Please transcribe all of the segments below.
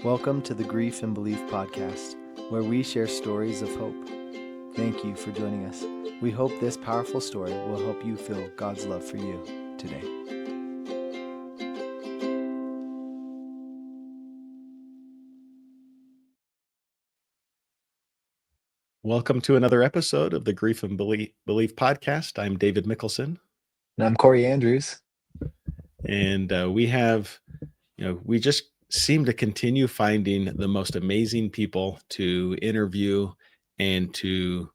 Welcome to the Grief and Belief podcast, where we share stories of hope. Thank you for joining us. We hope this powerful story will help you feel God's love for you today. Welcome to another episode of the Grief and Belief podcast. I'm David Mickelson. And I'm Corey Andrews. And we just seem to continue finding the most amazing people to interview and to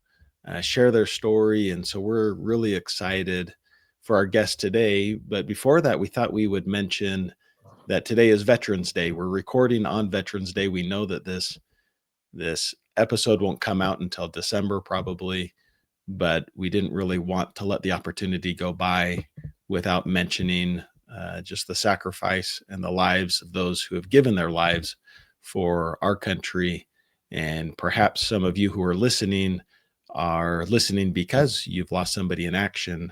share their story. And so we're really excited for our guest today. But before that, we thought we would mention that today is Veterans Day. We're recording on Veterans Day. We know that this episode won't come out until December probably, but we didn't really want to let the opportunity go by without mentioning just the sacrifice and the lives of those who have given their lives for our country. And perhaps some of you who are listening because you've lost somebody in action,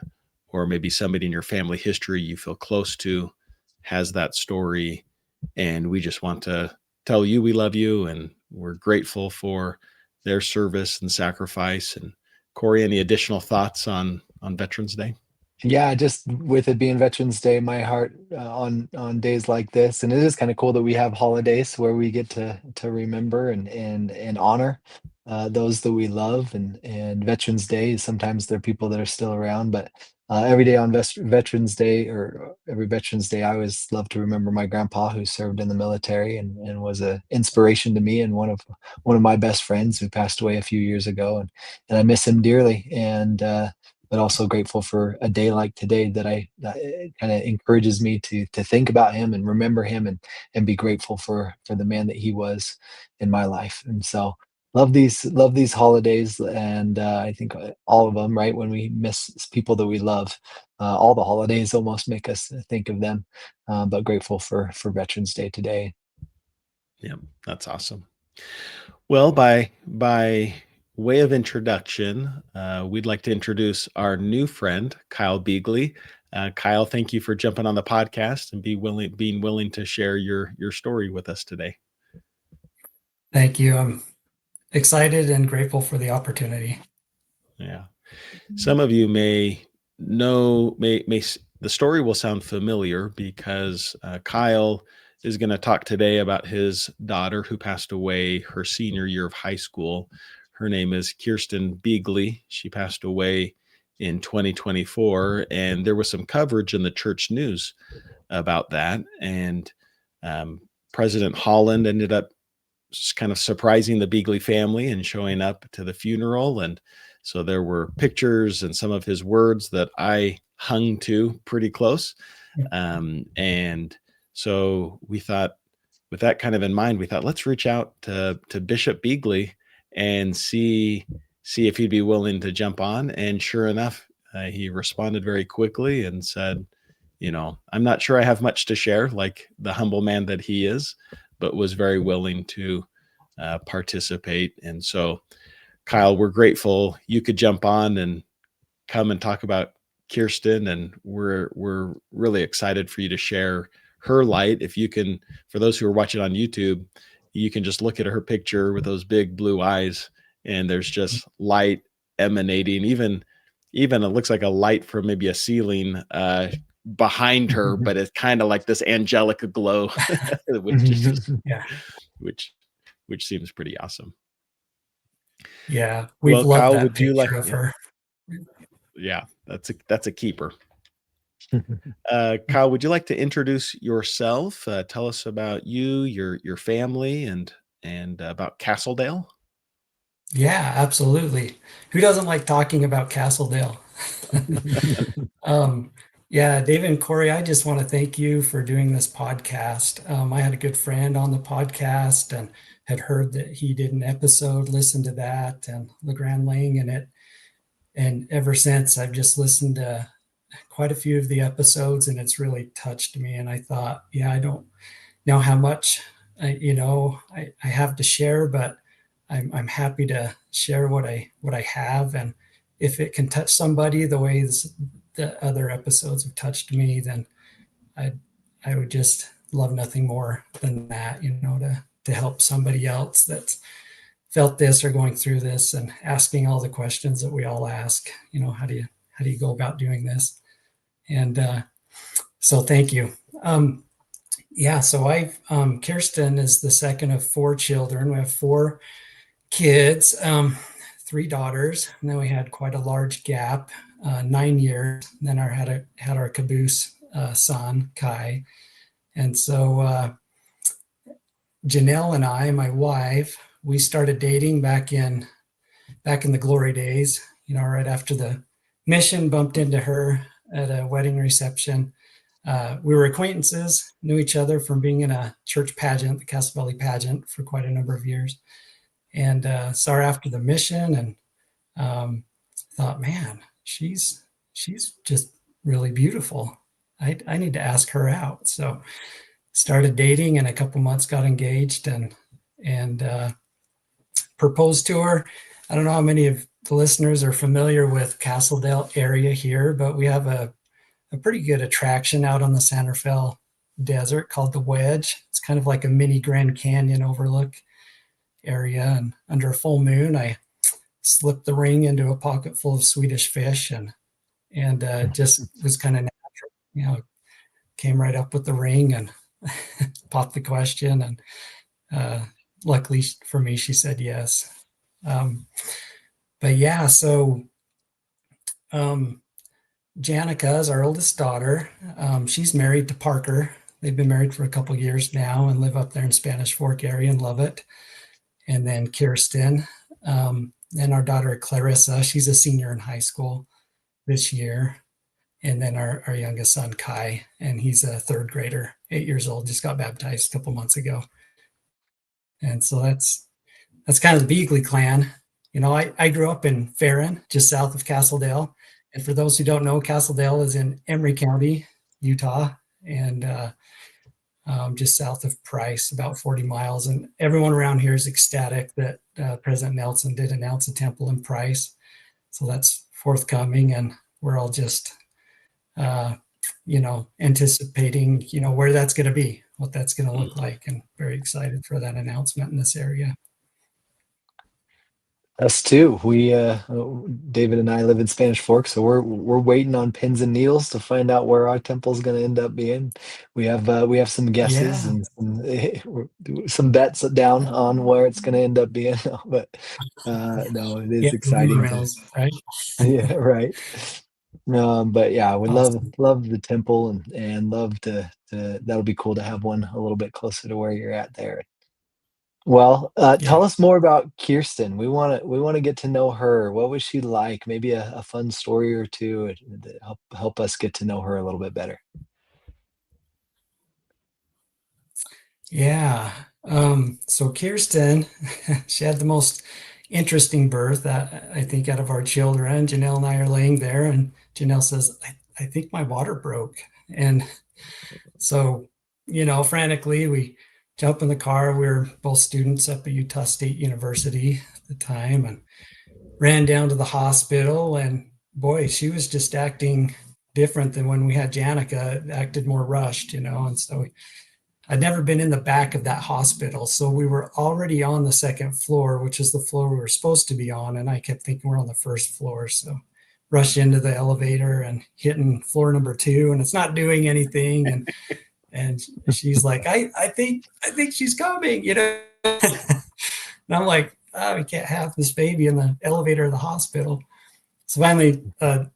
or maybe somebody in your family history you feel close to has that story. And we just want to tell you we love you and we're grateful for their service and sacrifice. And Corey, any additional thoughts on Veterans Day? Yeah, just with it being Veterans Day, my heart on days like this, and it is kind of cool that we have holidays where we get to remember and honor those that we love, and Veterans Day, sometimes there are people that are still around, but every day on Veterans Day, or every Veterans Day, I always love to remember my grandpa, who served in the military and was an inspiration to me, and one of my best friends, who passed away a few years ago, and I miss him dearly. And but also grateful for a day like today that kind of encourages me to think about him and remember him and be grateful for the man that he was in my life. And so love these holidays, and I think all of them, right? When we miss people that we love, all the holidays almost make us think of them. But grateful for Veterans Day today. Yeah, that's awesome. Well, by way of introduction, we'd like to introduce our new friend, Kyle Beagley. Kyle, thank you for jumping on the podcast and being willing to share your story with us today. Thank you. I'm excited and grateful for the opportunity. Yeah. Some of you may know, the story will sound familiar because Kyle is going to talk today about his daughter who passed away her senior year of high school. Her name is Kirsten Beagley. She passed away in 2024, and there was some coverage in the church news about that. And President Holland ended up kind of surprising the Beagley family and showing up to the funeral. And so there were pictures and some of his words that I hung to pretty close. And so we thought, with that kind of in mind, we thought, let's reach out to Bishop Beagley and see if he'd be willing to jump on. And sure enough, he responded very quickly and said, I'm not sure I have much to share, like the humble man that he is, but was very willing to participate. And so, Kyle, we're grateful you could jump on and come and talk about Kirsten, and we're really excited for you to share her light. If you can, for those who are watching on YouTube, you can just look at her picture with those big blue eyes, and there's just light emanating. Even it looks like a light from maybe a ceiling behind her, but it's kind of like this angelic glow, which seems pretty awesome. Yeah, we've loved Kyle, that picture of her. Yeah, that's a keeper. Kyle, would you like to introduce yourself? Tell us about you, your family, and about Castledale. Yeah, absolutely. Who doesn't like talking about Castledale? Yeah, David and Corey, I just want to thank you for doing this podcast. I had a good friend on the podcast and had heard that he did an episode, listened to that, and LeGrand Lang in it. And ever since, I've just listened to quite a few of the episodes, and it's really touched me. And I thought, I don't know how much I have to share, but I'm happy to share what I have, and if it can touch somebody the way the other episodes have touched me, then I would just love nothing more than that, to to help somebody else that's felt this or going through this, and asking all the questions that we all ask. How do you go about doing this? And so thank you. So Kirsten is the second of 4 children. We have 4 kids, 3 daughters, and then we had quite a large gap, 9 years. And then had our caboose son, Kai. And so Janelle and I, my wife, we started dating back in the glory days, right after the mission, bumped into her at a wedding reception. We were acquaintances, knew each other from being in a church pageant, the Castle Valley pageant, for quite a number of years. And saw her after the mission, and thought, man, she's just really beautiful. I need to ask her out. So started dating, and a couple months got engaged, and proposed to her. I don't know how many of the listeners are familiar with Castledale area here, but we have a pretty good attraction out on the San Rafael Desert called the Wedge. It's kind of like a mini Grand Canyon overlook area. And under a full moon, I slipped the ring into a pocket full of Swedish fish, and just was kind of natural, came right up with the ring and popped the question. And luckily for me, she said yes. But yeah, so Janica is our oldest daughter. She's married to Parker. They've been married for a couple years now and live up there in Spanish Fork area and love it. And then Kirsten, and our daughter Clarissa, she's a senior in high school this year. And then our youngest son, Kai, and he's a 3rd grader, 8 years old, just got baptized a couple months ago. And so that's kind of the Beagley clan. I grew up in Farron, just south of Castledale. And for those who don't know, Castledale is in Emery County, Utah, and just south of Price, about 40 miles. And everyone around here is ecstatic that President Nelson did announce a temple in Price. So that's forthcoming, and we're all just, anticipating, where that's going to be, what that's going to look like, and very excited for that announcement in this area. Us too. We David and I live in Spanish Fork, so we're waiting on pins and needles to find out where our temple is going to end up being. We have some guesses, Yeah. and some bets down on where it's going to end up being. But no, it is exciting. Right? Yeah, right. But yeah, we Awesome. love the temple, and love to that'll be cool to have one a little bit closer to where you're at there. Well, Yeah. tell us more about Kirsten. We wanna get to know her. What was she like? Maybe a fun story or two to help us get to know her a little bit better. Yeah. So Kirsten, she had the most interesting birth that I think out of our children. Janelle and I are laying there, and Janelle says, I think my water broke. And so, frantically, we jump in the car. We were both students up at Utah State University at the time, and ran down to the hospital. And boy, she was just acting different than when we had Janica. It acted more rushed, and so I'd never been in the back of that hospital. So we were already on the 2nd floor, which is the floor we were supposed to be on. And I kept thinking we're on the 1st floor. So rush into the elevator and hitting floor number 2, and it's not doing anything. And she's like, I think she's coming, And I'm like, oh, we can't have this baby in the elevator of the hospital. So finally, a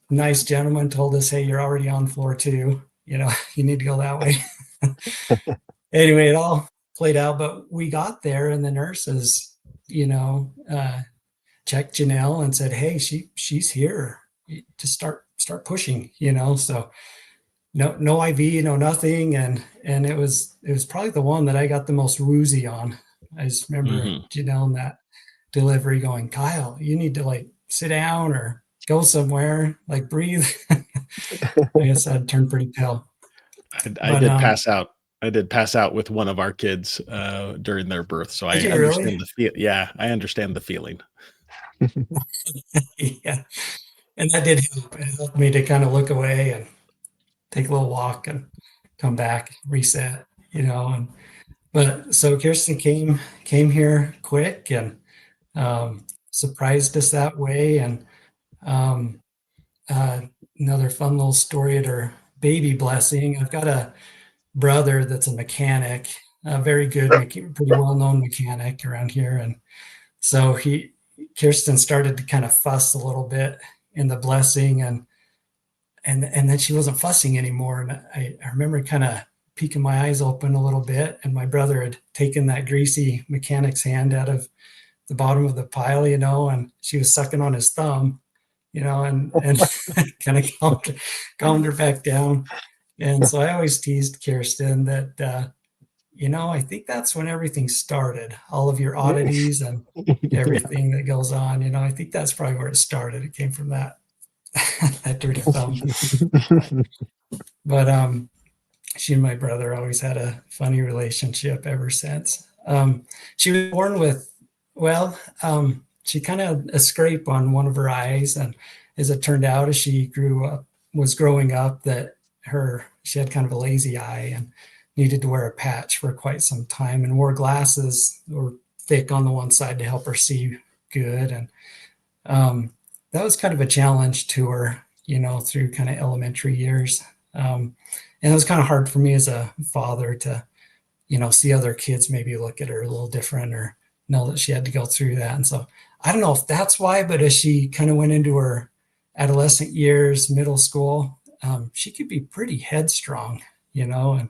nice gentleman told us, hey, you're already on floor 2. You need to go that way. Anyway, it all played out, but we got there, and the nurses, checked Janelle and said, hey, she's here. Just start pushing, So no IV, no nothing. And it was probably the one that I got the most woozy on. I just remember Janelle in that delivery going, Kyle, you need to sit down or go somewhere, breathe. I guess I'd turned pretty pale. I did pass out. I did pass out with one of our kids during their birth, so I understand really? I understand the feeling. Yeah, and that did help. It helped me to kind of look away and take a little walk and come back, reset, and But so Kirsten came here quick and surprised us that way. And um, uh, another fun little story at her baby blessing. I've got a brother that's a mechanic, a very good, pretty well known mechanic around here, and so Kirsten started to kind of fuss a little bit in the blessing, and then she wasn't fussing anymore. And I remember kind of peeking my eyes open a little bit, and my brother had taken that greasy mechanic's hand out of the bottom of the pile, and she was sucking on his thumb, and kind of calmed her back down. And so I always teased Kirsten that, I think that's when everything started, all of your oddities and everything that goes on. I think that's probably where it started. It came from that, that dirty thumb. But she and my brother always had a funny relationship ever since. She was born with, she kind of had a scrape on one of her eyes. And as it turned out, as she was growing up, that she had kind of a lazy eye and needed to wear a patch for quite some time, and wore glasses that were thick on the one side to help her see good. And that was kind of a challenge to her, through kind of elementary years. And it was kind of hard for me as a father to, see other kids maybe look at her a little different or know that she had to go through that. And so I don't know if that's why, but as she kind of went into her adolescent years, middle school, she could be pretty headstrong, and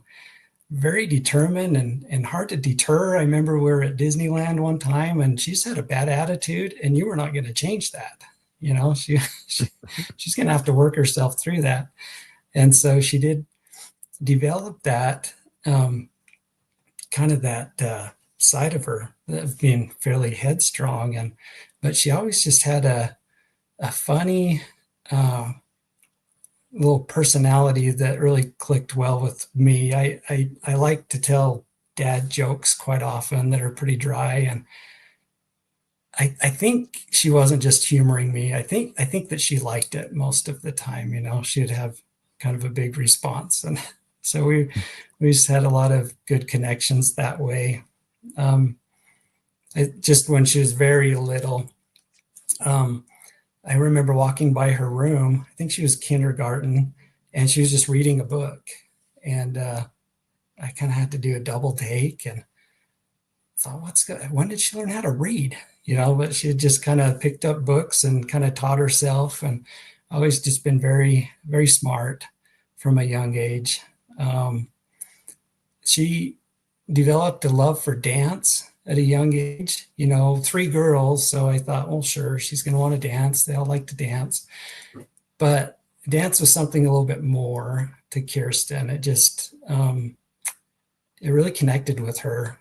very determined and hard to deter. I remember we were at Disneyland one time and she just had a bad attitude, and you were not going to change that. She's going to have to work herself through that. And so she did develop that kind of that side of her of being fairly headstrong, but she always just had a funny little personality that really clicked well with me. I like to tell dad jokes quite often that are pretty dry, and I think she wasn't just humoring me. I think that she liked it most of the time. She'd have kind of a big response, and so we just had a lot of good connections that way. Just when she was very little, I remember walking by her room. I think she was kindergarten, and she was just reading a book, and I kind of had to do a double take and thought, when did she learn how to read? But she had just kind of picked up books and kind of taught herself, and always just been very, very smart from a young age. She developed a love for dance at a young age, 3 girls. So I thought, well, sure, she's going to want to dance. They all like to dance. But dance was something a little bit more to Kirsten. It just, it really connected with her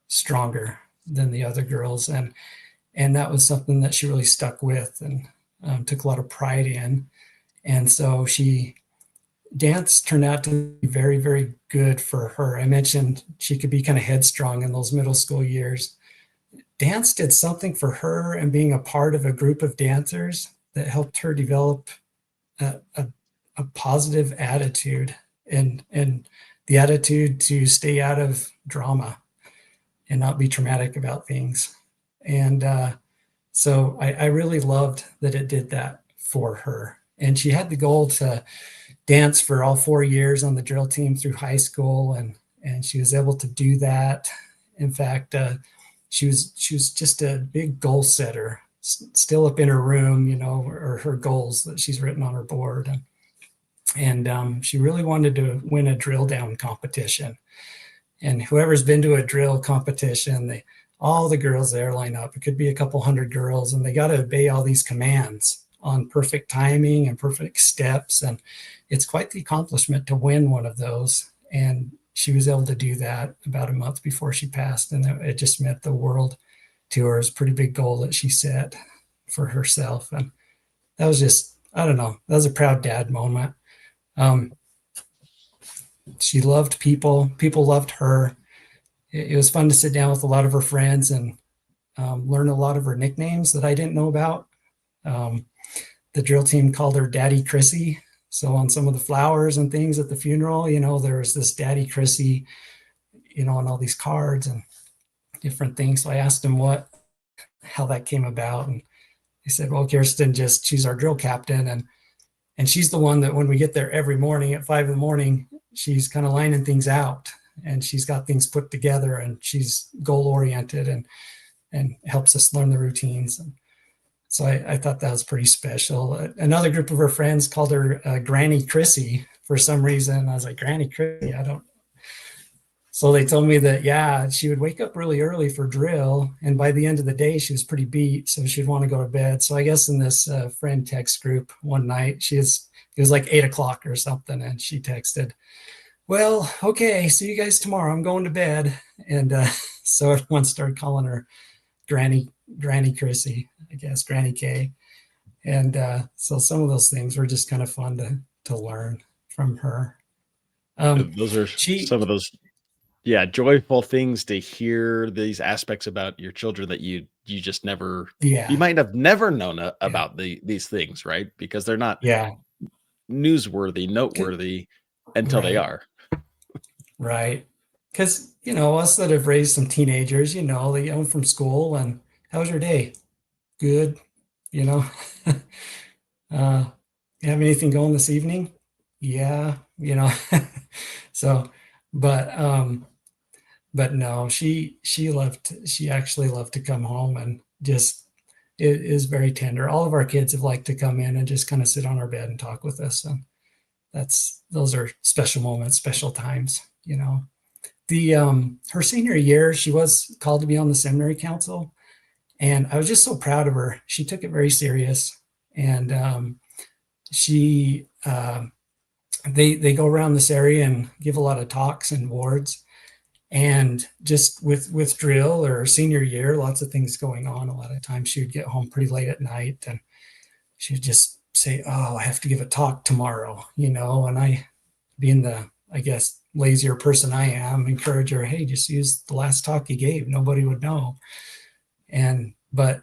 stronger than the other girls. And that was something that she really stuck with and took a lot of pride in. And so dance turned out to be very, very good for her. I mentioned she could be kind of headstrong in those middle school years. Dance did something for her, and being a part of a group of dancers that helped her develop a positive attitude and the attitude to stay out of drama and not be traumatic about things. And so I really loved that it did that for her. And she had the goal to dance for all 4 years on the drill team through high school, and she was able to do that. In fact, she was just a big goal setter, still up in her room, or her goals that she's written on her board. And she really wanted to win a drill down competition. And whoever's been to a drill competition, all the girls there line up. It could be a couple hundred girls, and they got to obey all these commands on perfect timing and perfect steps. And it's quite the accomplishment to win one of those. And she was able to do that about a month before she passed. And it just meant the world to her. It's a pretty big goal that she set for herself. And that was just, I don't know, that was a proud dad moment. She loved people. People loved her. It was fun to sit down with a lot of her friends and learn a lot of her nicknames that I didn't know about. The drill team called her Daddy Chrissy. So on some of the flowers and things at the funeral, there was this Daddy Chrissy, and all these cards and different things. So I asked him how that came about. And he said, well, Kirsten she's our drill captain. And she's the one that when we get there every morning at 5 a.m, she's kind of lining things out, and she's got things put together, and she's goal oriented and helps us learn the routines. And so I thought that was pretty special. Another group of her friends called her Granny Chrissy for some reason. I was like, Granny Chrissy, I don't. So they told me that, yeah, she would wake up really early for drill. And by the end of the day, she was pretty beat. So she'd want to go to bed. So I guess in this friend text group one night, it was like 8 o'clock or something. And she texted, well, okay, see you guys tomorrow. I'm going to bed. And so everyone started calling her Granny Chrissy, I guess, Granny K. And so some of those things were just kind of fun to learn from her. Those are some of those, joyful things to hear, these aspects about your children that you just never, you might have never known about these things, right? Because they're not newsworthy, noteworthy until they are. Right. Because, us that have raised some teenagers, they come from school, and how was your day? Good. You have anything going this evening? Yeah. So, but no, she actually loved to come home, and just, it is very tender. All of our kids have liked to come in and just kind of sit on our bed and talk with us. And those are special moments, special times, her senior year, she was called to be on the seminary council, and I was just so proud of her. She took it very serious, and they go around this area and give a lot of talks and wards, and just with drill or senior year, lots of things going on. A lot of times she would get home pretty late at night, and she would just say, oh, I have to give a talk tomorrow, and I, being the, I guess, lazier person I am, encourage her, hey, just use the last talk you gave. Nobody would know. But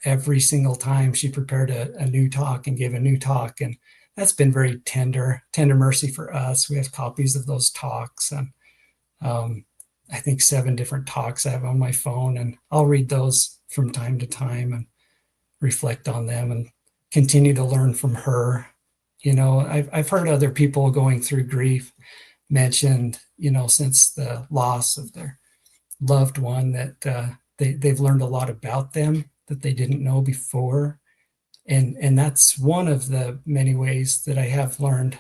every single time she prepared a new talk and gave a new talk. And that's been very tender mercy for us. We have copies of those talks, and I think 7 different talks I have on my phone, and I'll read those from time to time and reflect on them and continue to learn from her. I've heard other people going through grief mentioned, since the loss of their loved one, that they've learned a lot about them that they didn't know before. And that's one of the many ways that I have learned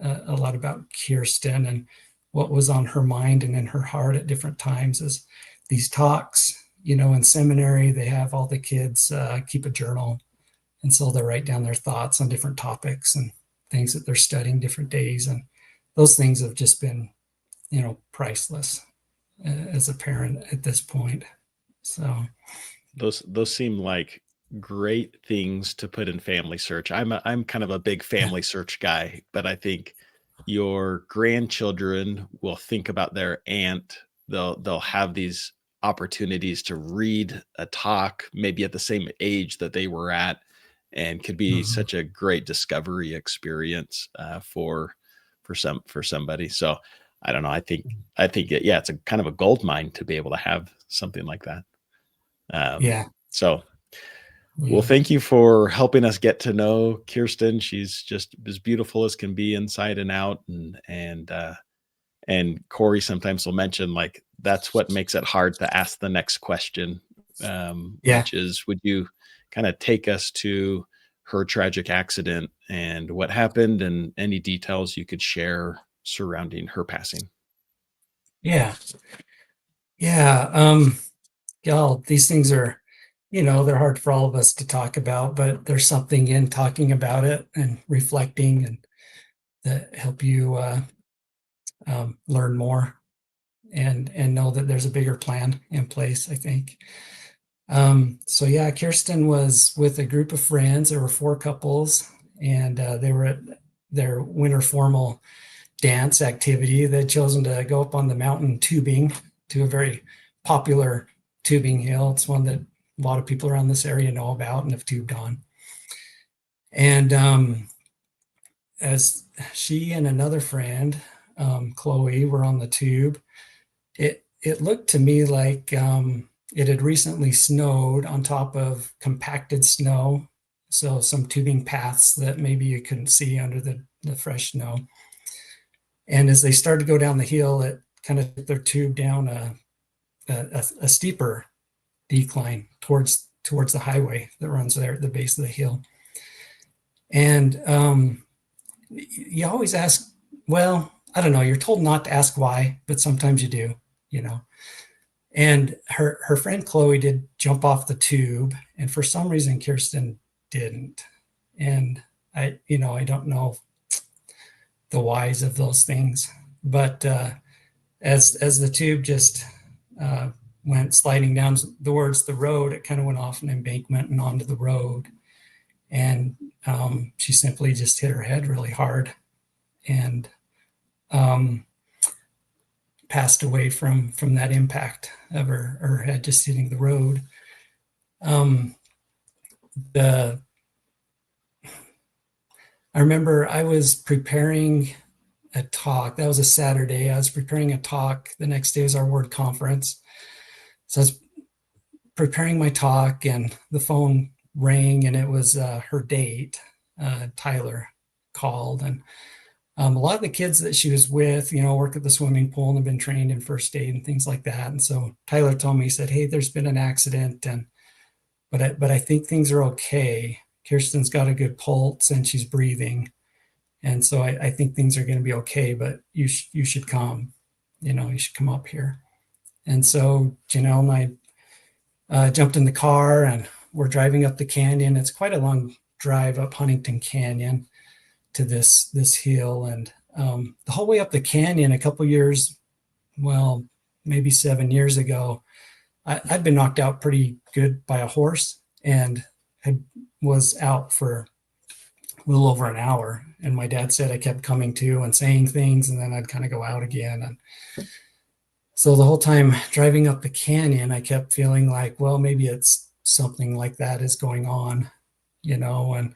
a lot about Kirsten and what was on her mind and in her heart at different times. Is these talks, in seminary, they have all the kids keep a journal. And so they write down their thoughts on different topics and things that they're studying different days. And those things have just been, priceless as a parent at this point. So those seem like great things to put in family search. I'm kind of a big family search guy, but I think your grandchildren will think about their aunt. They'll have these opportunities to read a talk, maybe at the same age that they were at, and could be such a great discovery experience for somebody. So I don't know. I think it's a kind of a gold mine to be able to have something like that. So, well, thank you for helping us get to know Kirsten. She's just as beautiful as can be inside and out. And Corey sometimes will mention, like, that's what makes it hard to ask the next question, which is, would you kind of take us to her tragic accident and what happened, and any details you could share surrounding her passing? These things are, they're hard for all of us to talk about, but there's something in talking about it and reflecting and that help you learn more and know that there's a bigger plan in place, I think. Kirsten was with a group of friends. There were 4 couples, and they were at their winter formal dance activity. They'd chosen to go up on the mountain tubing to a very popular tubing hill. It's one that a lot of people around this area know about and have tubed on. And as she and another friend, Chloe, were on the tube, it looked to me like it had recently snowed on top of compacted snow. So some tubing paths that maybe you couldn't see under the fresh snow. And as they started to go down the hill, it kind of took their tube down a steeper decline towards the highway that runs there at the base of the hill. And you always ask, well, I don't know, you're told not to ask why, but sometimes you do, you know. And her friend Chloe did jump off the tube, and for some reason Kirsten didn't. And I don't know the whys of those things, but as the tube just went sliding down towards the road, it kind of went off an embankment and onto the road, and she simply just hit her head really hard and passed away from that impact of her head just hitting the road. I remember I was preparing a talk. That was a Saturday. I was preparing a talk. The next day was our word conference. So I was preparing my talk, and the phone rang, and it was her date. Tyler called, and a lot of the kids that she was with, work at the swimming pool and have been trained in first aid and things like that. And so Tyler told me, he said, "Hey, there's been an accident, but I think things are okay. Kirsten's got a good pulse and she's breathing. And so I think things are going to be okay, but you should come, you should come up here." And so Janelle and I jumped in the car, and we're driving up the canyon. It's quite a long drive up Huntington Canyon to this hill. And the whole way up the canyon, a couple years, well, maybe 7 years ago, I'd been knocked out pretty good by a horse, and was out for a little over an hour. And my dad said I kept coming to and saying things, and then I'd kind of go out again. And so the whole time driving up the canyon, I kept feeling like, well, maybe it's something like that is going on, and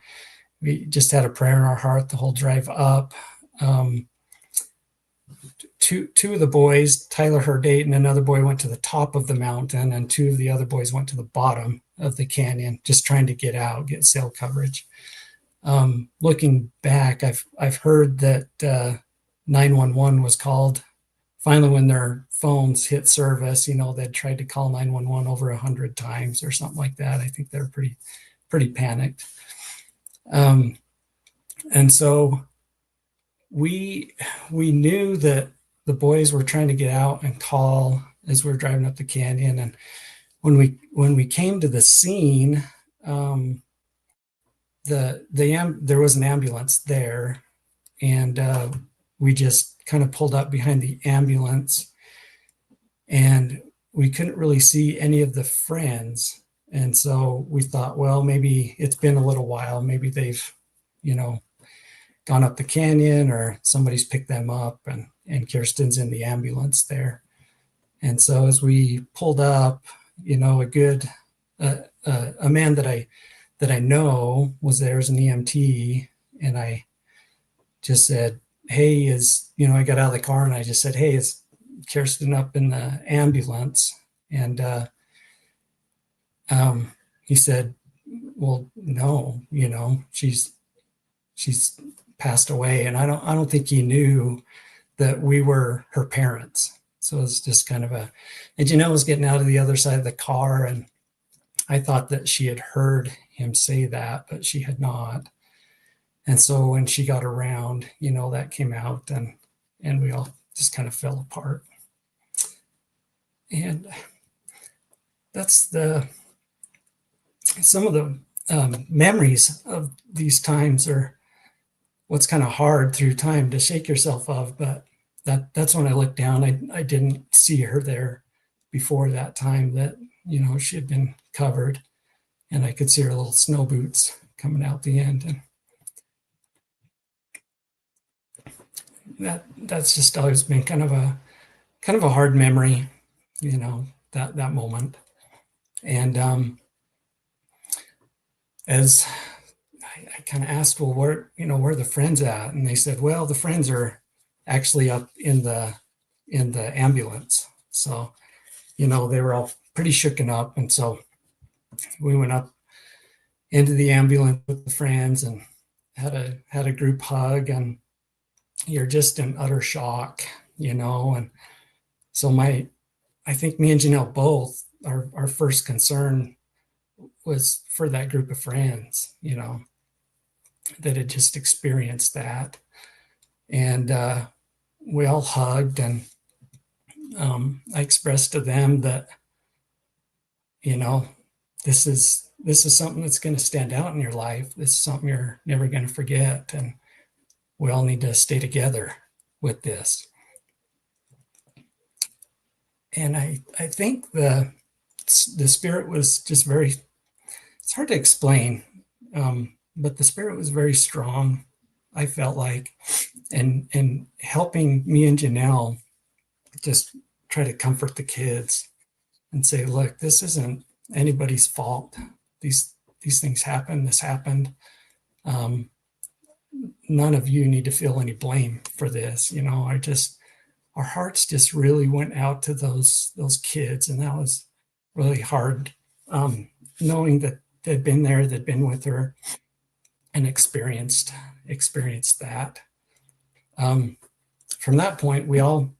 we just had a prayer in our heart the whole drive up. Two of the boys, Tyler, her date, and another boy went to the top of the mountain, and two of the other boys went to the bottom of the canyon, just trying to get out, get cell coverage. Looking back, I've heard that 911 was called finally when their phones hit service. They'd tried to call 911 over 100 times or something like that. I think they're pretty panicked. And so we knew that the boys were trying to get out and call as we were driving up the canyon. And when we came to the scene, there was an ambulance there, and we just kind of pulled up behind the ambulance, and we couldn't really see any of the friends. And so we thought, well, maybe it's been a little while. Maybe they've, gone up the canyon, or somebody's picked them up, and Kirsten's in the ambulance there. And so as we pulled up, a man that I know was there as an EMT, and I just said, "Hey, I got out of the car, and I just said, 'Hey, is Kirsten up in the ambulance?'" And he said, "Well, no, she's passed away." And I don't think he knew that we were her parents. So it was just kind of and Janelle was getting out of the other side of the car, and I thought that she had heard him say that, but she had not. And so when she got around, that came out, and we all just kind of fell apart. And that's some of the memories of these times are what's kind of hard through time to shake yourself of. But that's when I looked down. I didn't see her there before that time, that, she had been covered, and I could see her little snow boots coming out the end. And that's just always been kind of a hard memory, that moment. And as I kind of asked, well, where are the friends at? And they said, well, the friends are actually up in the ambulance. So, they were all pretty shooken up. And so we went up into the ambulance with the friends and had a group hug, and you're just in utter shock, and so I think me and Janelle both, our first concern was for that group of friends, that had just experienced that. And we all hugged, and I expressed to them that, this is something that's going to stand out in your life. This is something you're never going to forget. And we all need to stay together with this. And I think the spirit was just very, it's hard to explain, but the spirit was very strong, I felt like, and helping me and Janelle just try to comfort the kids and say, look, this isn't anybody's fault. These things happen. This happened. None of you need to feel any blame for this. Our hearts just really went out to those kids, and that was really hard. Knowing that they'd been there, they'd been with her, and experienced that. From that point, we all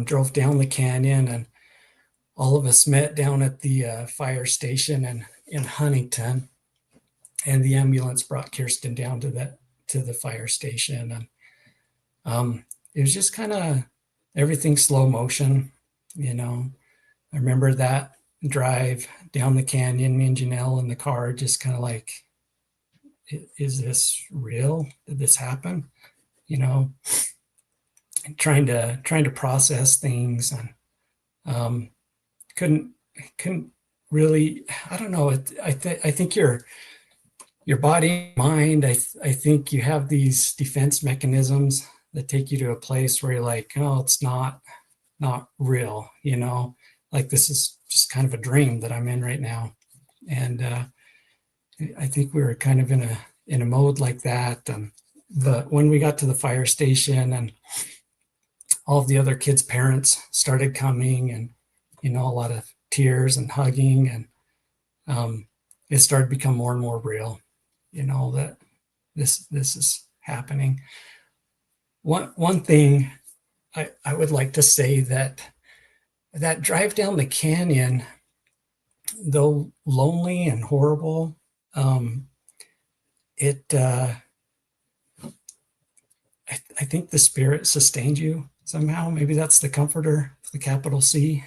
drove down the canyon, and all of us met down at the fire station in Huntington, and the ambulance brought Kirsten down to the fire station. And it was just kind of everything slow motion. I remember that drive down the canyon, me and Janelle in the car, just kind of like, is this real? Did this happen? Trying to process things, and couldn't really, I don't know. I think your body, mind, I think you have these defense mechanisms that take you to a place where you're like, oh, it's not real, like this is just kind of a dream that I'm in right now. And I think we were kind of in a mode like that. And when we got to the fire station, and all of the other kids' parents started coming, and a lot of tears and hugging, and it started to become more and more real, that this is happening. One thing I would like to say, that drive down the canyon, though lonely and horrible, I think the spirit sustained you somehow. Maybe that's the comforter, the capital C.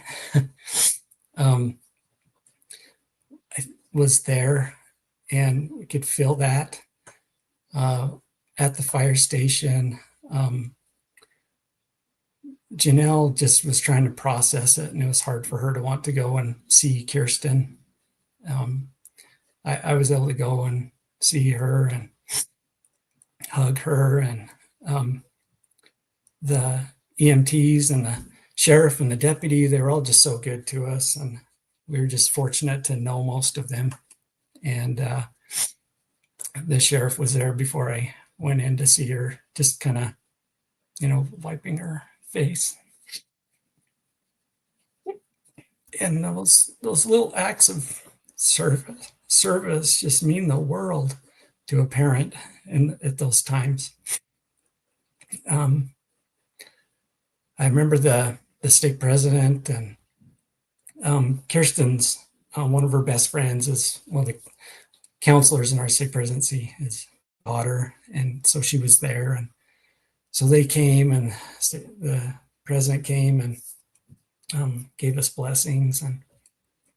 I was there, and we could feel that at the fire station. Janelle just was trying to process it, and it was hard for her to want to go and see Kirsten. I was able to go and see her and hug her, and the EMTs and the sheriff and the deputy, they were all just so good to us, and we were just fortunate to know most of them. And the sheriff was there before I went in to see her, just kind of, wiping her face. And those little acts of service just mean the world to a parent at those times. I remember the state president, and Kirsten's one of her best friends is one of the counselors in our state presidency, his daughter, and so she was there, and so they came, and the president came and gave us blessings, and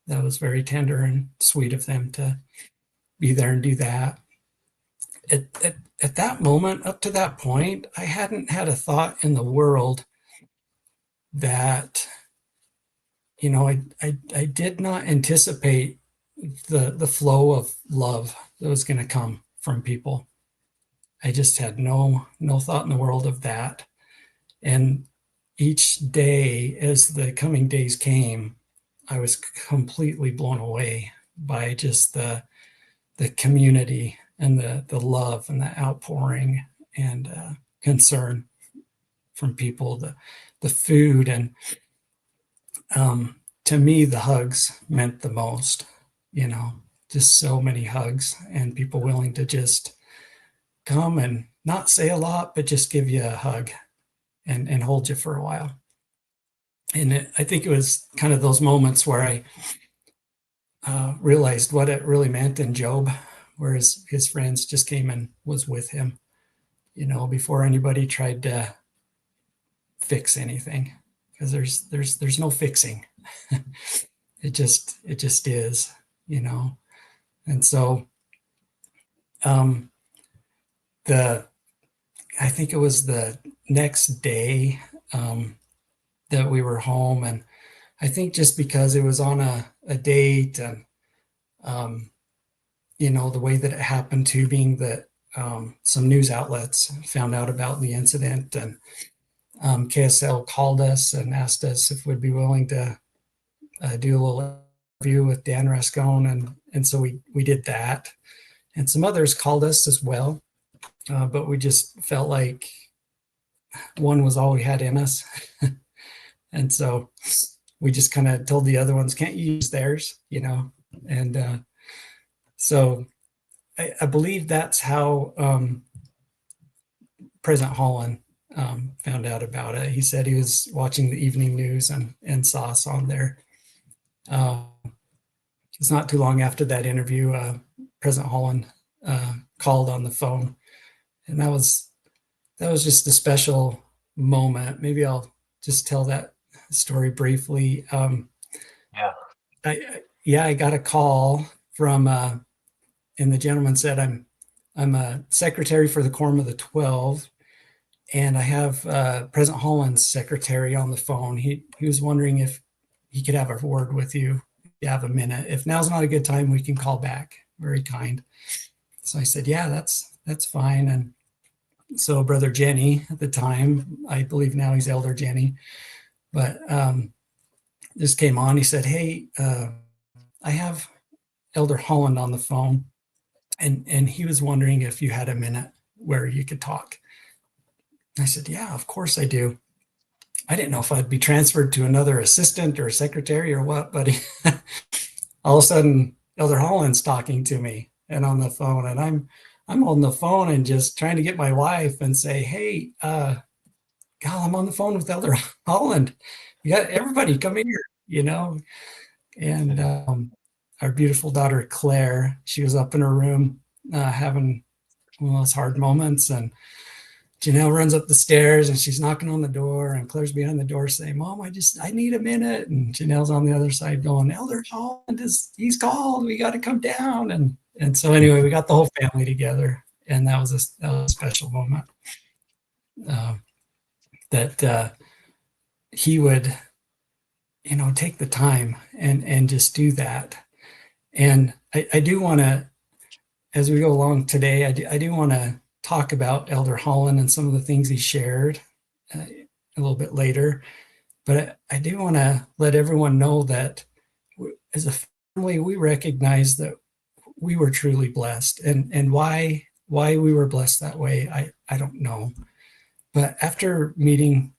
that was very tender and sweet of them to be there and do that. At that moment, up to that point, I hadn't had a thought in the world that, I did not anticipate the flow of love that was going to come from people. I just had no thought in the world of that. And each day, as the coming days came, I was completely blown away by just the community and the love and the outpouring and concern from people, the food. And to me, the hugs meant the most, just so many hugs and people willing to just come and not say a lot, but just give you a hug and hold you for a while. And I think it was kind of those moments where I realized what it really meant in Job, where his friends just came and was with him, before anybody tried to fix anything, because there's no fixing. it just is, and so I think it was the next day that we were home, and I think just because it was on a date, and the way that it happened to being that some news outlets found out about the incident, and KSL called us and asked us if we'd be willing to do a little interview with Dan Rascone, and so we did that, and some others called us as well, but we just felt like one was all we had in us, and so we just kind of told the other ones, can't you use theirs, and so I believe that's how President Holland found out about it. He said he was watching the evening news and saw us on there. It's not too long after that interview, President Holland called on the phone, and that was just a special moment. Maybe I'll just tell that story briefly. I got a call from, and the gentleman said, I'm a secretary for the Quorum of the 12, and I have President Holland's secretary on the phone. He was wondering if he could have a word with you. If you have a minute. If now's not a good time, we can call back. Very kind. So I said, yeah, that's fine. And so Brother Jenny at the time, I believe now he's Elder Jenny, but just came on. He said, hey, I have Elder Holland on the phone, and he was wondering if you had a minute where you could talk. I said, yeah, of course I do. I didn't know if I'd be transferred to another assistant or a secretary or what, but all of a sudden Elder Holland's talking to me and on the phone, and I'm on the phone and just trying to get my wife and say, hey, Gal, I'm on the phone with Elder Holland. You got everybody come here, and our beautiful daughter, Claire, she was up in her room having one of those hard moments, and Janelle runs up the stairs and she's knocking on the door, and Claire's behind the door saying, Mom, I need a minute. And Janelle's on the other side going, Elder Holland he's called, we got to come down. And so anyway, we got the whole family together, and that was a special moment that he would, take the time and just do that. And I do want to, as we go along today, I do want to talk about Elder Holland and some of the things he shared a little bit later. But I do want to let everyone know that as a family, we recognize that we were truly blessed, and why we were blessed that way, I don't know. But after meeting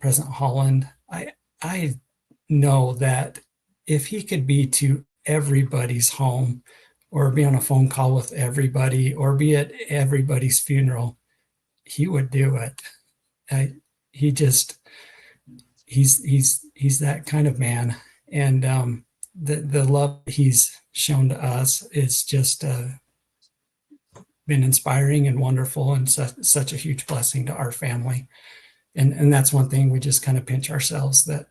President Holland, I know that if he could be to everybody's home, or be on a phone call with everybody, or be at everybody's funeral, he would do it. He's that kind of man, and the love he's shown to us is just been inspiring and wonderful, and such a huge blessing to our family. And that's one thing we just kind of pinch ourselves, that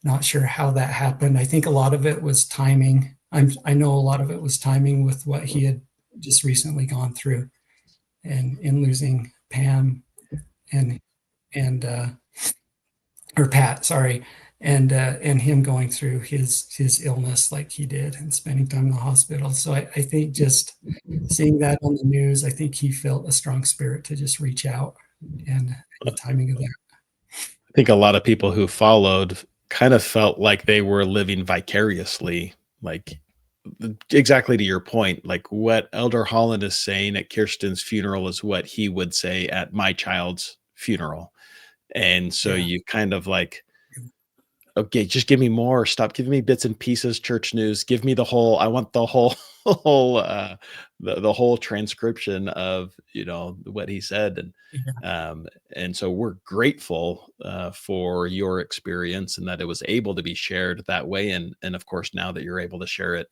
not sure how that happened. I think a lot of it was timing. I know a lot of it was timing with what he had just recently gone through, and in losing Pam and or Pat, sorry, and him going through his illness like he did, and spending time in the hospital. So I think just seeing that on the news, I think he felt a strong spirit to just reach out, and the timing of that. I think a lot of people who followed kind of felt like they were living vicariously, like exactly to your point, like what Elder Holland is saying at Kirsten's funeral is what he would say at my child's funeral. And so you kind of like okay, just give me more. Stop giving me bits and pieces, church news. Give me the whole, I want the whole, whole, the whole transcription of, what he said. And so we're grateful for your experience and that it was able to be shared that way. And of course, now that you're able to share it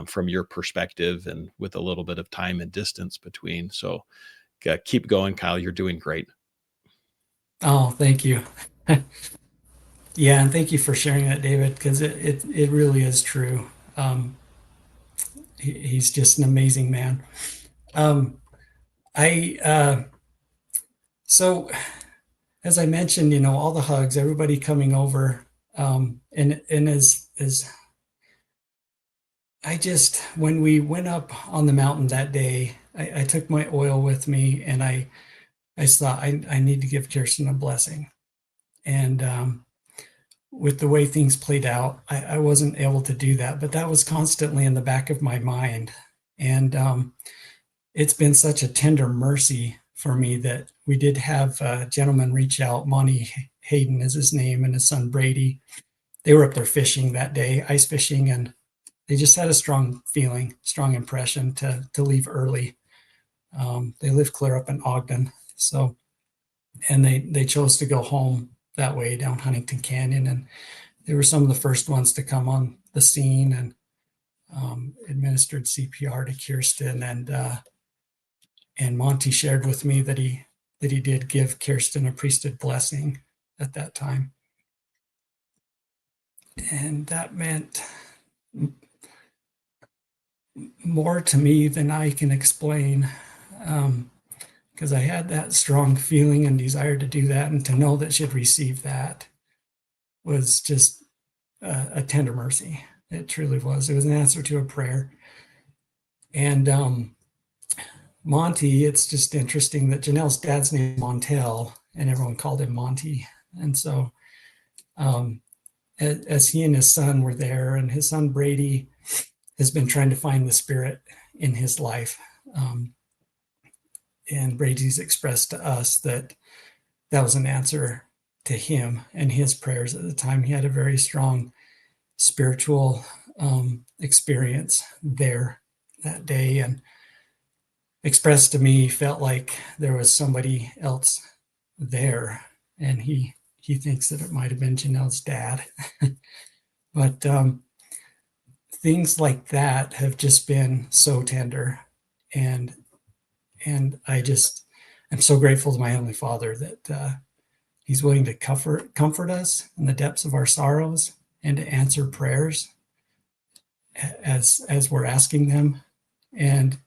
from your perspective and with a little bit of time and distance between. So keep going, Kyle. You're doing great. Oh, thank you. Yeah, and thank you for sharing that, David, because it really is true. He's just an amazing man. I so as I mentioned, all the hugs, everybody coming over, and as I just, when we went up on the mountain that day, I took my oil with me, and I thought I need to give Kirsten a blessing, and with the way things played out, I wasn't able to do that, but that was constantly in the back of my mind, and it's been such a tender mercy for me that we did have a gentleman reach out. Monty Hayden is his name, and his son Brady. They were up there fishing that day, ice fishing, and they just had a strong feeling, strong impression to leave early. They live clear up in Ogden, so, and they chose to go home that way down Huntington Canyon, and they were some of the first ones to come on the scene and administered CPR to Kirsten, and Monty shared with me that he did give Kirsten a priesthood blessing at that time, and that meant more to me than I can explain, because I had that strong feeling and desire to do that, and to know that she'd receive that was just a tender mercy. It truly was. It was an answer to a prayer. And Monty, it's just interesting that Janelle's dad's name is Montel, and everyone called him Monty. And so as he and his son were there, and his son Brady has been trying to find the Spirit in his life. And Brady's expressed to us that was an answer to him and his prayers at the time. He had a very strong spiritual experience there that day, and expressed to me, felt like there was somebody else there, and he thinks that it might have been Janelle's dad. But things like that have just been so tender, and I'm so grateful to my Heavenly Father that He's willing to comfort us in the depths of our sorrows, and to answer prayers as we're asking them. And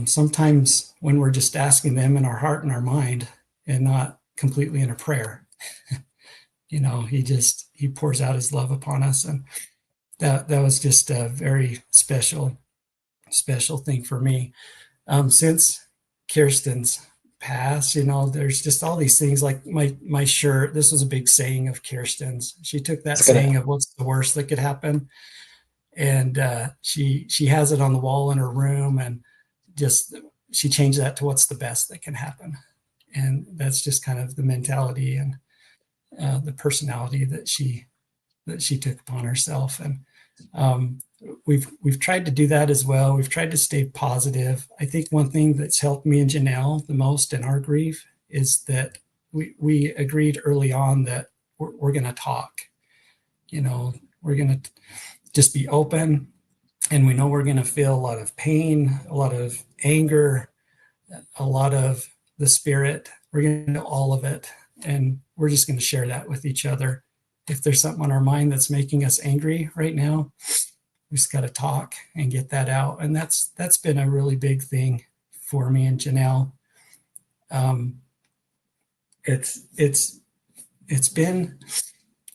sometimes when we're just asking them in our heart and our mind, and not completely in a prayer, he pours out His love upon us, and that was just a very special thing for me. Since Kirsten's pass, there's just all these things, like my shirt. This was a big saying of Kirsten's. She took that saying of what's the worst that could happen, and she has it on the wall in her room, and just she changed that to what's the best that can happen. And that's just kind of the mentality and the personality that she took upon herself. And we've tried to do that as well. We've tried to stay positive. I think one thing that's helped me and Janelle the most in our grief is that we agreed early on that we're going to talk. We're going to just be open, and we know we're going to feel a lot of pain, a lot of anger, a lot of the Spirit. We're going to know all of it, and we're just going to share that with each other. If there's something on our mind that's making us angry right now, we just got to talk and get that out. And that's been a really big thing for me and Janelle. It's been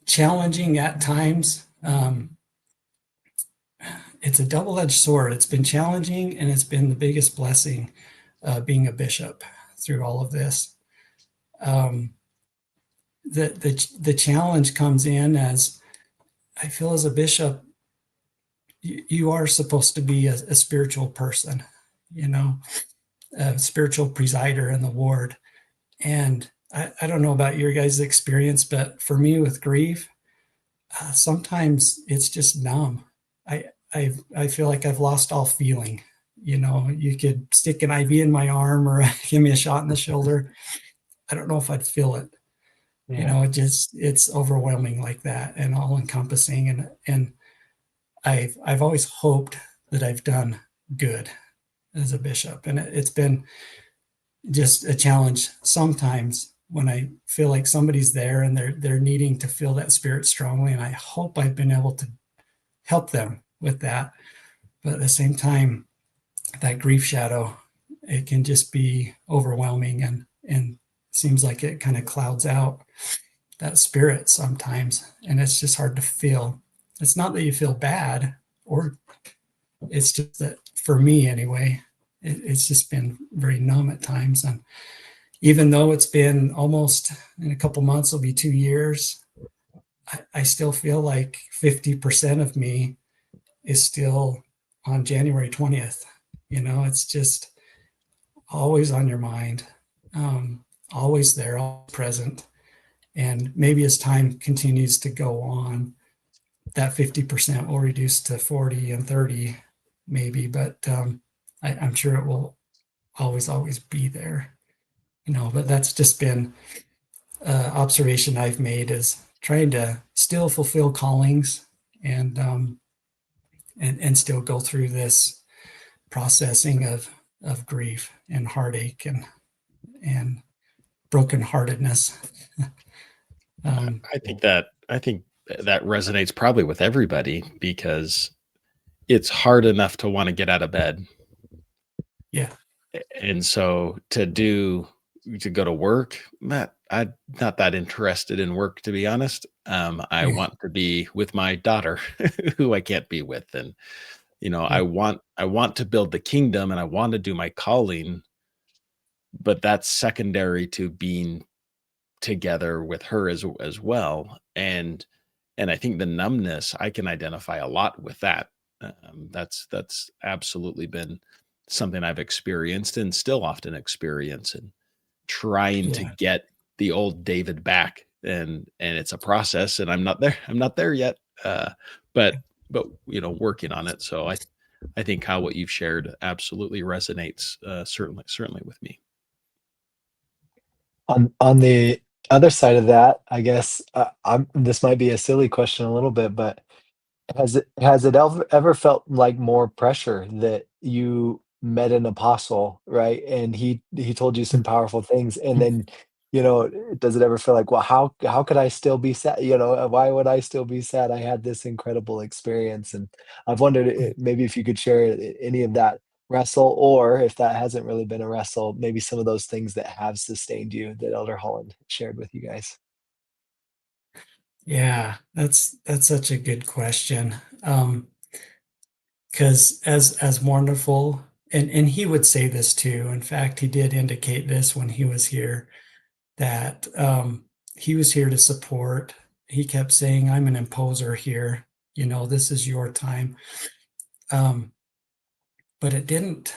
challenging at times. It's a double-edged sword. It's been challenging, and it's been the biggest blessing, being a bishop through all of this. The challenge comes in as I feel as a bishop, you are supposed to be a spiritual person, a spiritual presider in the ward. And I don't know about your guys' experience, but for me with grief, sometimes it's just numb. I feel like I've lost all feeling. You could stick an IV in my arm or give me a shot in the shoulder. I don't know if I'd feel it. It's overwhelming like that and all encompassing. And I've always hoped that I've done good as a bishop. And it's been just a challenge sometimes when I feel like somebody's there and they're needing to feel that spirit strongly. And I hope I've been able to help them with that. But at the same time, that grief shadow, it can just be overwhelming and seems like it kind of clouds out that spirit sometimes. And it's just hard to feel. It's not that you feel bad, or it's just that for me anyway, it's just been very numb at times. And even though it's been almost, in a couple months, it'll be 2 years, I still feel like 50% of me is still on January 20th. It's just always on your mind, always there, always present. And maybe as time continues to go on, that 50% will reduce to 40 and 30 maybe, but I'm sure it will always be there. But that's just been observation I've made, is trying to still fulfill callings and still go through this processing of grief and heartache and brokenheartedness. I think that resonates probably with everybody, because it's hard enough to want to get out of bed. Yeah. And so to go to work, I'm not that interested in work, to be honest. I want to be with my daughter who I can't be with. And, I want to build the kingdom and I want to do my calling, but that's secondary to being together with her as well. And I think the numbness, I can identify a lot with that. That's absolutely been something I've experienced and still often experience, and trying to get the old David back. And it's a process, and I'm not there yet. But working on it. So I think how what you've shared absolutely resonates, certainly with me. On the other side of that, I guess, this might be a silly question a little bit, but has it ever felt like more pressure that you met an apostle, right? And he told you some powerful things, and then, does it ever feel like, well, how could I still be sad? Why would I still be sad? I had this incredible experience, and I've wondered, maybe if you could share any of that wrestle, or if that hasn't really been a wrestle, maybe some of those things that have sustained you that Elder Holland shared with you guys. Yeah, that's such a good question. Because as wonderful, and he would say this too. In fact, he did indicate this when he was here, that he was here to support. He kept saying, "I'm an imposer here. This is your time." But it didn't.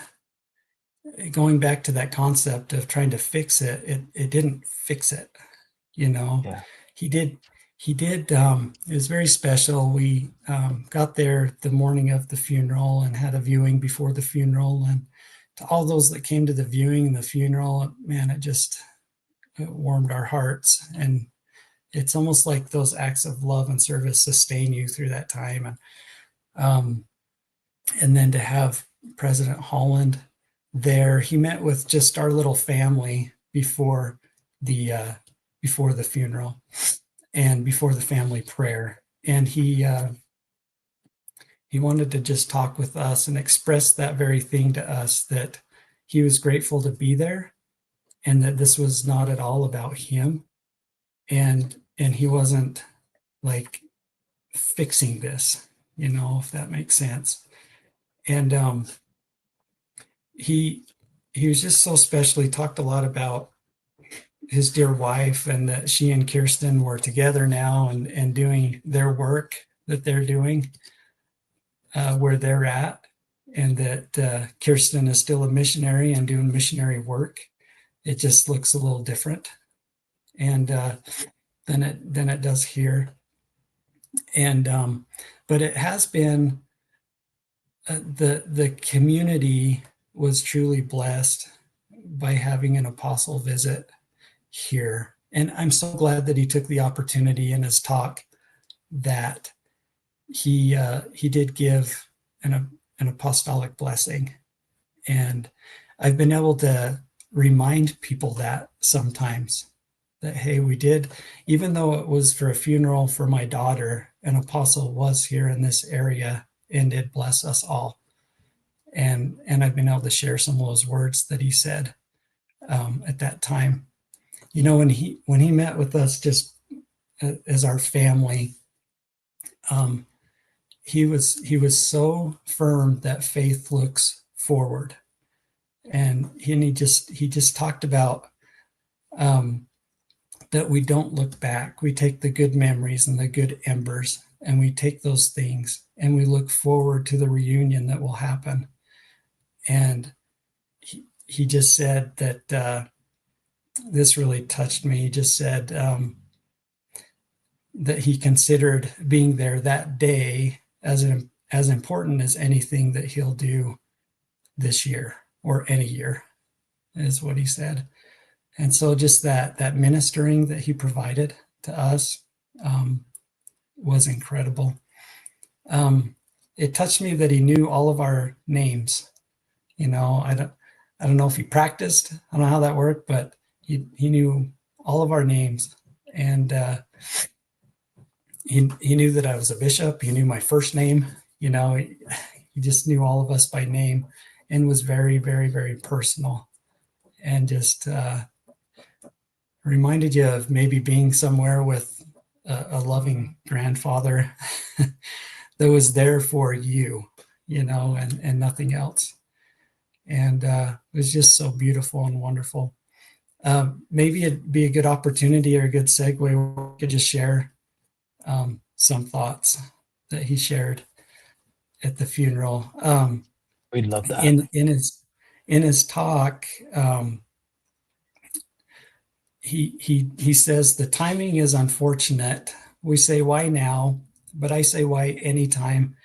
Going back to that concept of trying to fix it, it didn't fix it. Yeah. He did. It was very special. We got there the morning of the funeral and had a viewing before the funeral. And to all those that came to the viewing and the funeral, man, it warmed our hearts. And it's almost like those acts of love and service sustain you through that time. And then to have President Holland there, he met with just our little family before the funeral and before the family prayer. And he wanted to just talk with us and express that very thing to us, that he was grateful to be there and that this was not at all about him. And he wasn't like fixing this, if that makes sense. And he was just so special. He talked a lot about his dear wife, and that she and Kirsten were together now and doing their work that they're doing where they're at, and that Kirsten is still a missionary and doing missionary work. It just looks a little different, and than it does here. And but it has been the community was truly blessed by having an apostle visit here. And I'm so glad that he took the opportunity in his talk that he did give an apostolic blessing. And I've been able to remind people that sometimes that, hey, we did, even though it was for a funeral for my daughter, an apostle was here in this area and did bless us all. And I've been able to share some of those words that he said at that time. You know, when he met with us just as our family, he was so firm that faith looks forward, and he just talked about that we don't look back. We take the good memories and the good embers, and we take those things and we look forward to the reunion that will happen. And he just said that this really touched me. He just said that he considered being there that day as important as anything that he'll do this year or any year, is what he said. And so just that ministering that he provided to us was incredible. It touched me that he knew all of our names. You know, I don't know if he practiced. I don't know how that worked, but he knew all of our names. And he knew that I was a bishop. He knew my first name. You know, he just knew all of us by name and was very, very, very personal. And just reminded you of maybe being somewhere with a loving grandfather that was there for you, you know, and nothing else. And it was just so beautiful and wonderful. Maybe it'd be a good opportunity or a good segue where we could just share some thoughts that he shared at the funeral. We'd love that. In his talk, he says the timing is unfortunate. We say why now, but I say why anytime.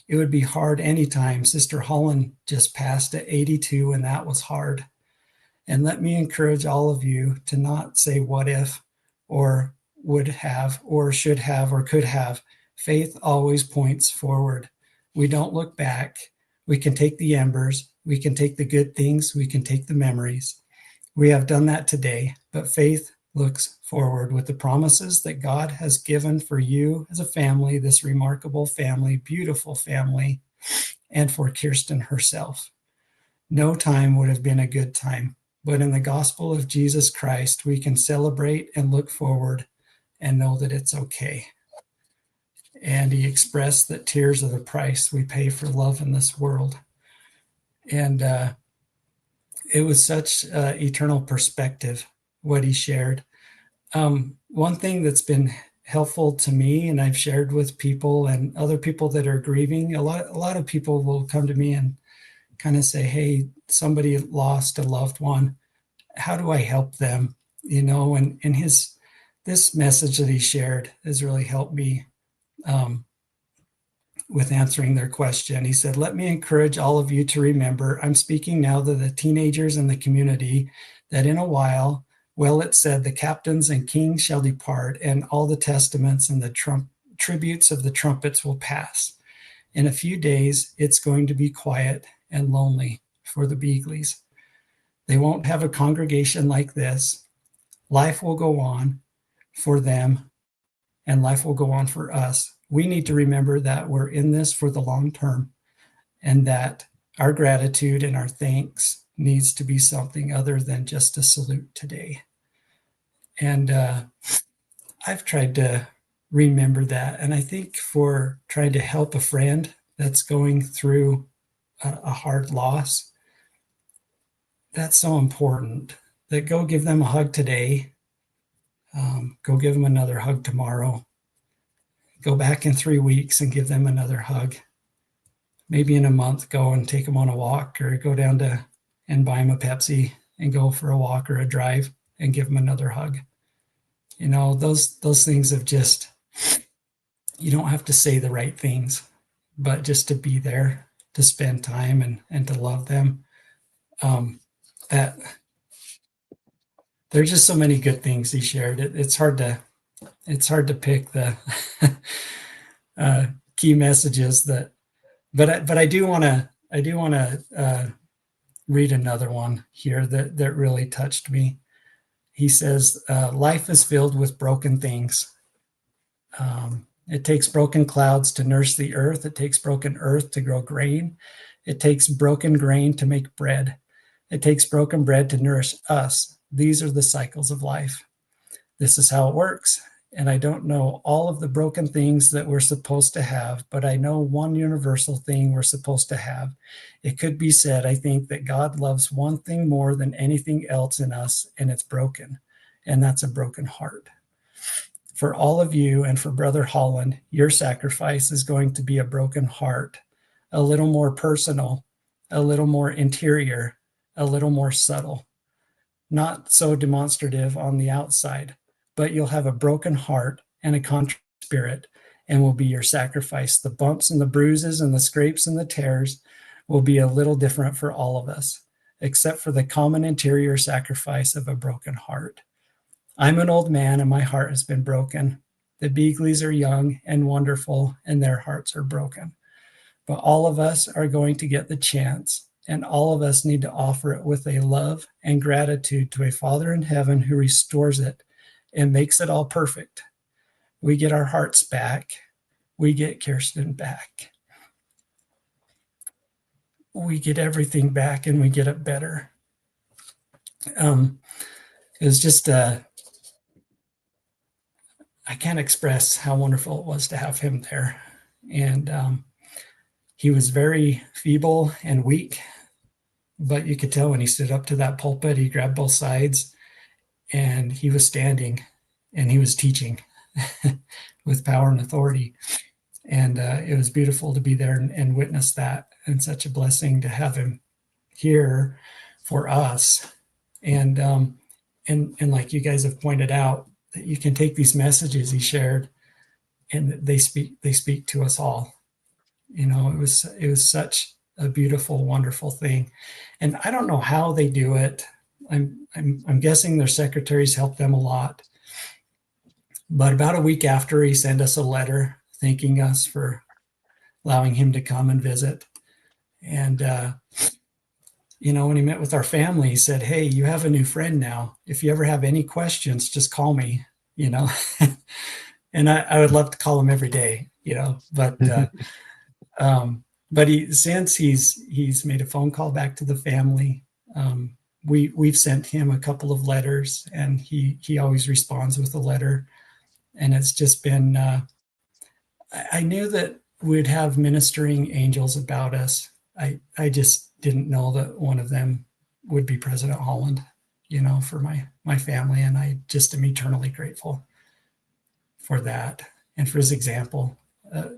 It would be hard anytime. Sister Holland just passed at 82, and that was hard. And let me encourage all of you to not say what if or would have or should have or could have. Faith always points forward. We don't look back. We can take the embers. We can take the good things. We can take the memories. We have done that today, but faith looks forward with the promises that God has given for you as a family, this remarkable family, beautiful family, and for Kirsten herself. No time would have been a good time, but in the gospel of Jesus Christ, we can celebrate and look forward and know that it's okay. And he expressed that tears are the price we pay for love in this world. And it was such eternal perspective, what he shared. One thing that's been helpful to me, and I've shared with people and other people that are grieving, a lot of people will come to me and kind of say, hey, somebody lost a loved one. How do I help them? You know, and this message that he shared has really helped me with answering their question. He said, let me encourage all of you to remember, I'm speaking now to the teenagers in the community, that in a while, well, it said, the captains and kings shall depart, and all the testaments and the tributes of the trumpets will pass. In a few days, it's going to be quiet and lonely for the Beagleys. They won't have a congregation like this. Life will go on for them, and life will go on for us. We need to remember that we're in this for the long term, and that our gratitude and our thanks needs to be something other than just a salute today. And I've tried to remember that. And I think for trying to help a friend that's going through a hard loss, that's so important. That go give them a hug today. Go give them another hug tomorrow. Go back in 3 weeks and give them another hug. Maybe in a month, go and take them on a walk, or go down to and buy them a Pepsi and go for a walk or a drive and give them another hug. You know, those things have just, you don't have to say the right things, but just to be there, to spend time and to love them. That there's just so many good things he shared. It's hard to pick the key messages that, but I do want to read another one here that really touched me. He says, life is filled with broken things. It takes broken clouds to nurse the earth. It takes broken earth to grow grain. It takes broken grain to make bread. It takes broken bread to nourish us. These are the cycles of life. This is how it works. And I don't know all of the broken things that we're supposed to have, but I know one universal thing we're supposed to have. It could be said, I think, that God loves one thing more than anything else in us, and it's broken. And that's a broken heart. For all of you and for Brother Holland, your sacrifice is going to be a broken heart, a little more personal, a little more interior, a little more subtle, not so demonstrative on the outside, but you'll have a broken heart and a contrite spirit, and will be your sacrifice. The bumps and the bruises and the scrapes and the tears will be a little different for all of us, except for the common interior sacrifice of a broken heart. I'm an old man and my heart has been broken. The Beagleys are young and wonderful and their hearts are broken. But all of us are going to get the chance, and all of us need to offer it with a love and gratitude to a Father in heaven who restores it and makes it all perfect. We get our hearts back. We get Kirsten back. We get everything back and we get it better. It was just I can't express how wonderful it was to have him there. And he was very feeble and weak, but you could tell when he stood up to that pulpit, he grabbed both sides and he was standing and he was teaching with power and authority. And it was beautiful to be there and witness that, and such a blessing to have him here for us. And like you guys have pointed out, that you can take these messages he shared and they speak to us all. You know, it was such a beautiful, wonderful thing. And I don't know how they do it. I'm guessing their secretaries help them a lot. But about a week after, he sent us a letter thanking us for allowing him to come and visit. And when he met with our family, he said, "Hey, you have a new friend now. If you ever have any questions, just call me." And I would love to call him every day, but since he's made a phone call back to the family, we've sent him a couple of letters, and he always responds with a letter. And it's just been, I knew that we'd have ministering angels about us. I just didn't know that one of them would be President Holland, for my family. And I just am eternally grateful for that, and for his example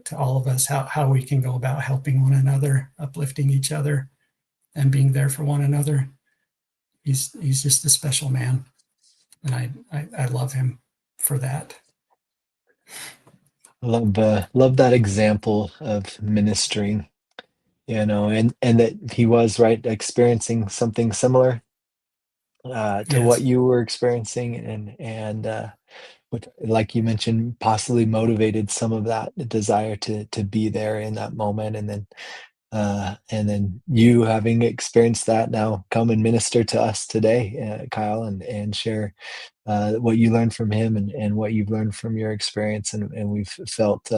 to all of us, how we can go about helping one another, uplifting each other, and being there for one another. He's just a special man, and I love him for that. Love that example of ministering, and that he was right experiencing something similar to what Yes. you were experiencing, and which, like you mentioned, possibly motivated some of that desire to be there in that moment, and then you, having experienced that, now come and minister to us today, Kyle, and share what you learned from him, and what you've learned from your experience, and we've felt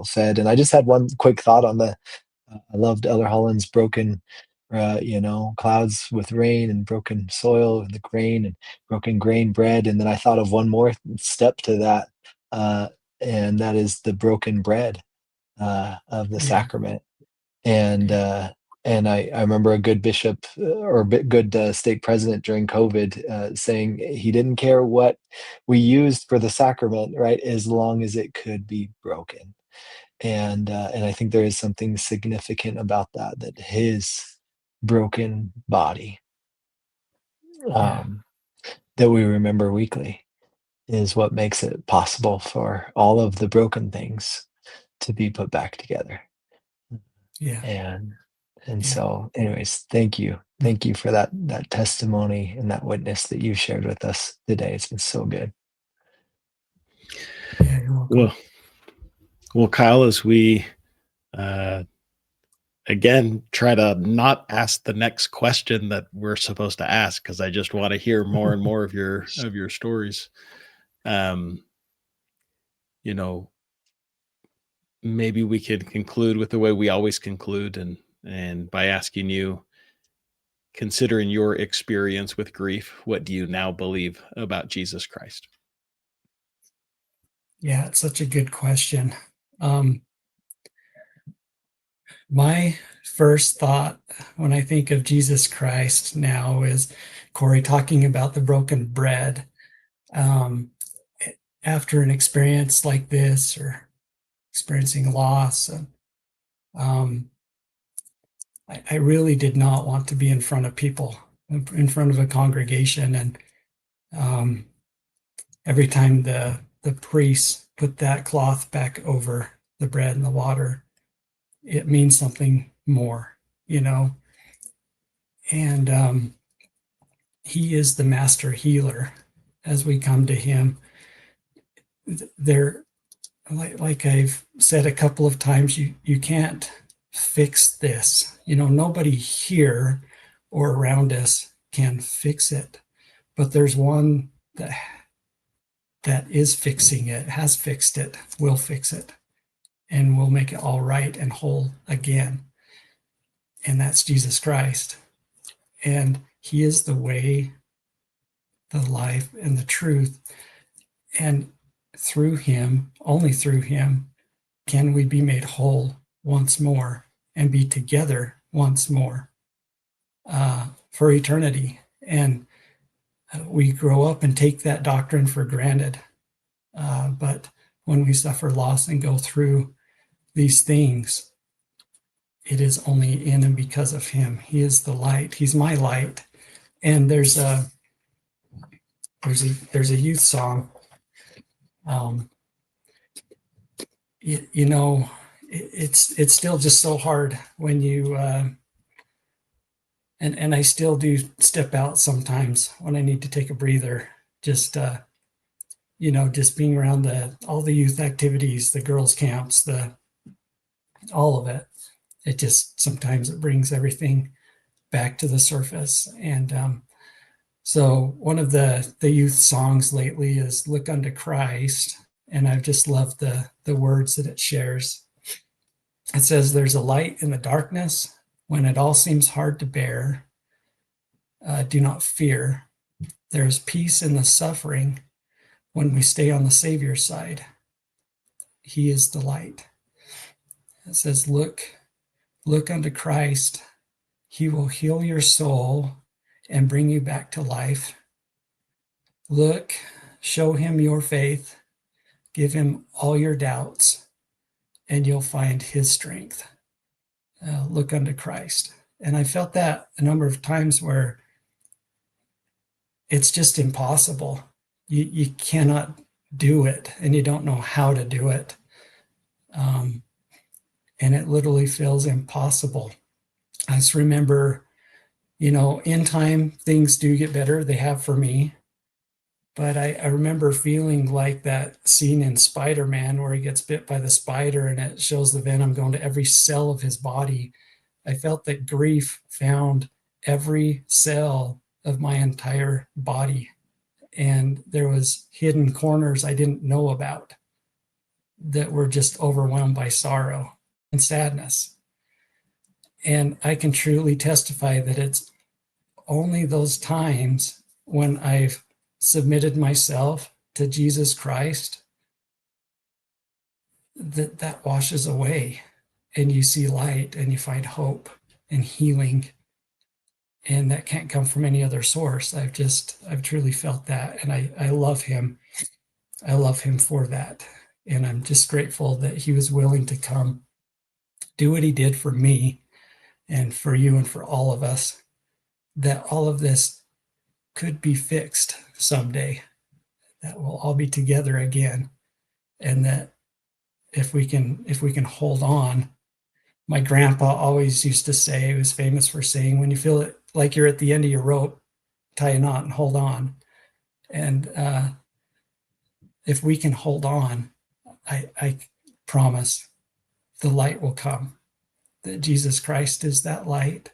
fed. And I just had one quick thought on I loved Elder Holland's broken, clouds with rain, and broken soil with the grain, and broken grain bread. And then I thought of one more step to that, and that is the broken bread of the Yeah. sacrament. And I remember a good bishop, or good stake president during COVID, saying he didn't care what we used for the sacrament, right, as long as it could be broken. And I think there is something significant about that his broken body, Yeah. that we remember weekly, is what makes it possible for all of the broken things to be put back together. Yeah. And Yeah. so anyways, thank you for that testimony and that witness that you shared with us today. It's been so good. Yeah, you're welcome. Well, Kyle, as we again try to not ask the next question that we're supposed to ask, because I just want to hear more and more of your stories. You know, maybe we could conclude with the way we always conclude, and by asking you, considering your experience with grief, what do you now believe about Jesus Christ? Yeah, it's such a good question. My first thought when I think of Jesus Christ now is Corey talking about the broken bread. After an experience like this, or experiencing loss, and I really did not want to be in front of people, in front of a congregation. And every time the priest put that cloth back over the bread and the water, it means something more, you know. And he is the master healer. As we come to him, there, like I've said a couple of times, you can't fix this. You know, nobody here or around us can fix it, but there's one that is fixing it, has fixed it, will fix it, and will make it all right and whole again. And that's Jesus Christ. And he is the way, the life, and the truth. And through him, only through him, can we be made whole once more and be together once more for eternity. And we grow up and take that doctrine for granted. But when we suffer loss and go through these things, it is only in and because of him. He is the light. He's my light. And there's a youth song. You know, it's still just so hard when you and I still do step out sometimes when I need to take a breather. Just you know, just being around all the youth activities, the girls' camps, all of it. It just sometimes it brings everything back to the surface. And so one of the youth songs lately is "Look Unto Christ," and I've just loved the words that it shares. It says, "There's a light in the darkness when it all seems hard to bear. Do not fear. There is peace in the suffering when we stay on the Savior's side. He is the light." It says, look unto Christ. He will heal your soul and bring you back to life. Look, show him your faith. Give him all your doubts, and you'll find his strength. Look unto Christ. And I felt that a number of times where it's just impossible. You cannot do it, and you don't know how to do it. And it literally feels impossible. I just remember, you know, in time, things do get better. They have for me. But I remember feeling like that scene in Spider-Man where he gets bit by the spider and it shows the venom going to every cell of his body. I felt that grief found every cell of my entire body. And there was hidden corners I didn't know about that were just overwhelmed by sorrow and sadness. And I can truly testify that it's only those times when I've submitted myself to Jesus Christ that washes away, and you see light and you find hope and healing. And that can't come from any other source. I've truly felt that. And I love him. I love him for that. And I'm just grateful that he was willing to come do what he did for me and for you and for all of us, that all of this could be fixed someday, that we'll all be together again, and that if we can hold on. My grandpa always used to say, he was famous for saying, when you feel it like you're at the end of your rope, tie a knot and hold on. And if we can hold on, I promise the light will come, that Jesus Christ is that light,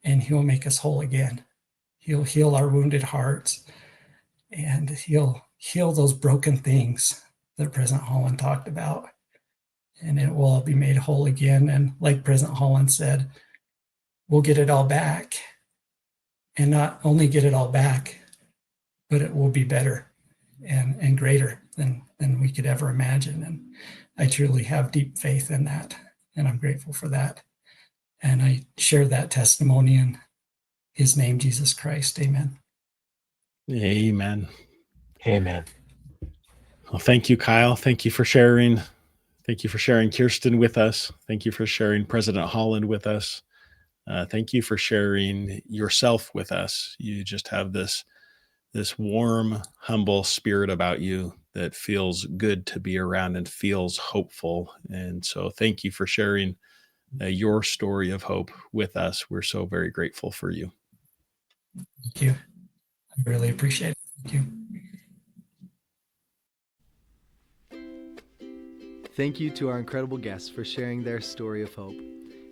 and he'll make us whole again. He'll heal our wounded hearts, and he'll heal those broken things that President Holland talked about, and it will all be made whole again. And like President Holland said, we'll get it all back, and not only get it all back, but it will be better and greater than we could ever imagine. And I truly have deep faith in that, and I'm grateful for that. And I share that testimony in his name, Jesus Christ. Amen. Amen. Amen. Well, thank you, Kyle. Thank you for sharing. Thank you for sharing Kirsten with us. Thank you for sharing President Holland with us. Thank you for sharing yourself with us. You just have this warm, humble spirit about you that feels good to be around and feels hopeful. And so thank you for sharing your story of hope with us. We're so very grateful for you. Thank you. I really appreciate it. Thank you. Thank you to our incredible guests for sharing their story of hope.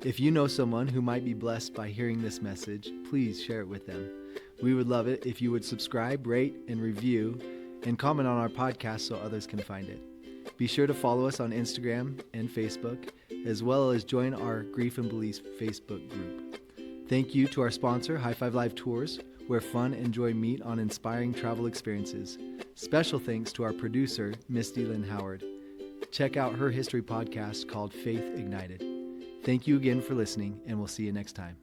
If you know someone who might be blessed by hearing this message, please share it with them. We would love it if you would subscribe, rate, and review, and comment on our podcast so others can find it. Be sure to follow us on Instagram and Facebook, as well as join our Grief and Beliefs Facebook group. Thank you to our sponsor, High Five Live Tours, where fun and joy meet on inspiring travel experiences. Special thanks to our producer, Misty Lynn Howard. Check out her history podcast called Faith Ignited. Thank you again for listening, and we'll see you next time.